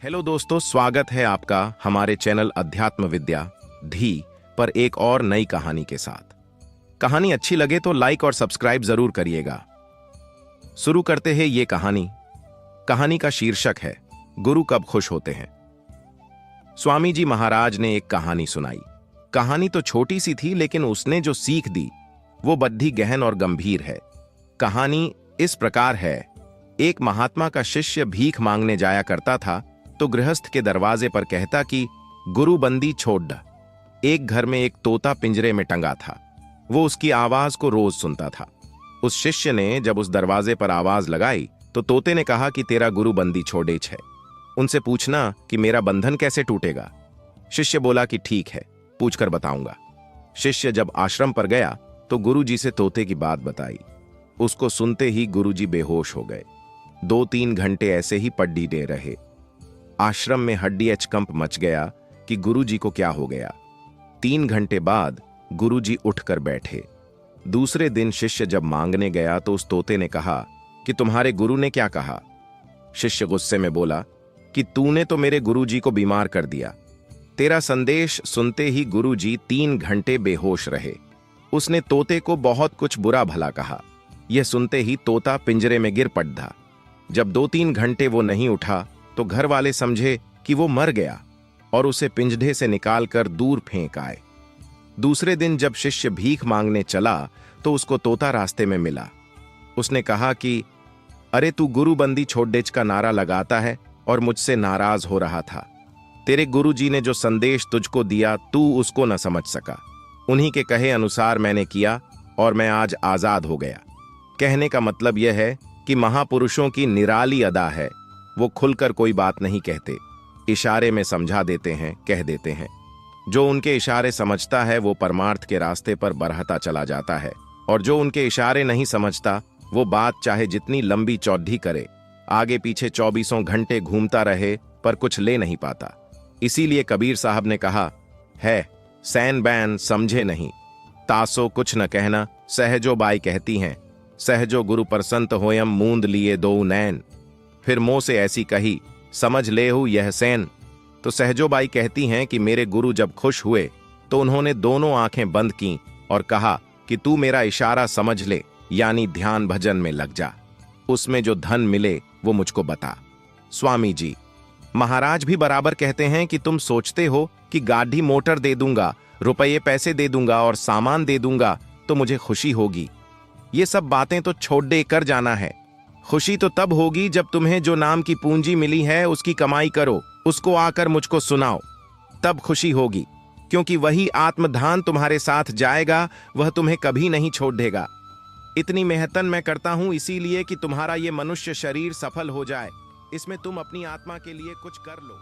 Hello दोस्तों, स्वागत है आपका हमारे चैनल अध्यात्म विद्या धी पर एक और नई कहानी के साथ। कहानी अच्छी लगे तो लाइक और सब्सक्राइब जरूर करिएगा। शुरू करते हैं ये कहानी। कहानी का शीर्षक है गुरु कब खुश होते हैं। स्वामी जी महाराज ने एक कहानी सुनाई। कहानी तो छोटी सी थी, लेकिन उसने जो सीख दी वो बड़ी गहन और गंभीर है। कहानी इस प्रकार है। एक महात्मा का शिष्य भीख मांगने जाया करता था तो गृहस्थ के दरवाजे पर कहता कि गुरु बंदी छोड़ द। एक घर में एक तोता पिंजरे में टंगा था। वो उसकी आवाज को रोज सुनता था। उस शिष्य ने जब उस दरवाजे पर आवाज लगाई तो तोते ने कहा कि तेरा गुरु बंदी छोड़ेच है, उनसे पूछना कि मेरा बंधन कैसे टूटेगा। शिष्य बोला कि ठीक है, पूछकर बताऊंगा। शिष्य जब आश्रम पर गया तो गुरुजी से तोते की बात बताई। उसको सुनते ही गुरुजी बेहोश हो गए। 2-3 घंटे ऐसे ही पड्डीडे रहे। आश्रम में हड्डी कंप मच गया कि गुरुजी को क्या हो गया। 3 घंटे बाद गुरुजी उठकर बैठे। दूसरे दिन शिष्य जब मांगने गया तो उस तोते ने कहा कि तुम्हारे गुरु ने क्या कहा। शिष्य गुस्से में बोला कि तूने तो मेरे गुरुजी को बीमार कर दिया। तेरा संदेश सुनते ही गुरुजी 3 घंटे बेहोश रहे। उसने तोते को बहुत कुछ बुरा भला कहा। यह सुनते ही तोता पिंजरे में गिर पड़ा। जब 2-3 घंटे वो नहीं उठा तो घर वाले समझे कि वो मर गया और उसे पिंजरे से निकालकर दूर फेंक आए। दूसरे दिन जब शिष्य भीख मांगने चला तो उसको तोता रास्ते में मिला। उसने कहा कि अरे तू गुरु बंदी छोड़ेच का नारा लगाता है और मुझसे नाराज हो रहा था। तेरे गुरुजी ने जो संदेश तुझको दिया तू उसको न समझ सका। उन्हीं के कहे अनुसार मैंने किया और मैं आज आजाद हो गया। कहने का मतलब यह है कि महापुरुषों की निराली अदा है। वो खुलकर कोई बात नहीं कहते, इशारे में समझा देते हैं, कह देते हैं। जो उनके इशारे समझता है वो परमार्थ के रास्ते पर बढ़ता चला जाता है, और जो उनके इशारे नहीं समझता वो बात चाहे जितनी लंबी चौड़ी करे, आगे पीछे 24 घंटे घूमता रहे पर कुछ ले नहीं पाता। इसीलिए कबीर साहब ने कहा है, सैन बैन समझे नहीं, तासो कुछ न कहना। सहजो बाई कहती हैं, सहजो गुरु परसंत होयम मूंद लिए दो नैन। फिर मोह से ऐसी कही, समझ ले हूं यह सैन। तो सहजोबाई कहती हैं कि मेरे गुरु जब खुश हुए तो उन्होंने दोनों आंखें बंद की और कहा कि तू मेरा इशारा समझ ले, यानी ध्यान भजन में लग जा। उसमें जो धन मिले वो मुझको बता। स्वामी जी महाराज भी बराबर कहते हैं कि तुम सोचते हो कि गाड़ी मोटर दे दूंगा, रुपये पैसे दे दूंगा और सामान दे दूंगा तो मुझे खुशी होगी। ये सब बातें तो छोड़ दे कर जाना है। खुशी तो तब होगी जब तुम्हें जो नाम की पूंजी मिली है उसकी कमाई करो, उसको आकर मुझको सुनाओ, तब खुशी होगी। क्योंकि वही आत्मधान तुम्हारे साथ जाएगा, वह तुम्हें कभी नहीं छोड़ देगा। इतनी मेहनत मैं करता हूं इसीलिए कि तुम्हारा ये मनुष्य शरीर सफल हो जाए। इसमें तुम अपनी आत्मा के लिए कुछ कर लो।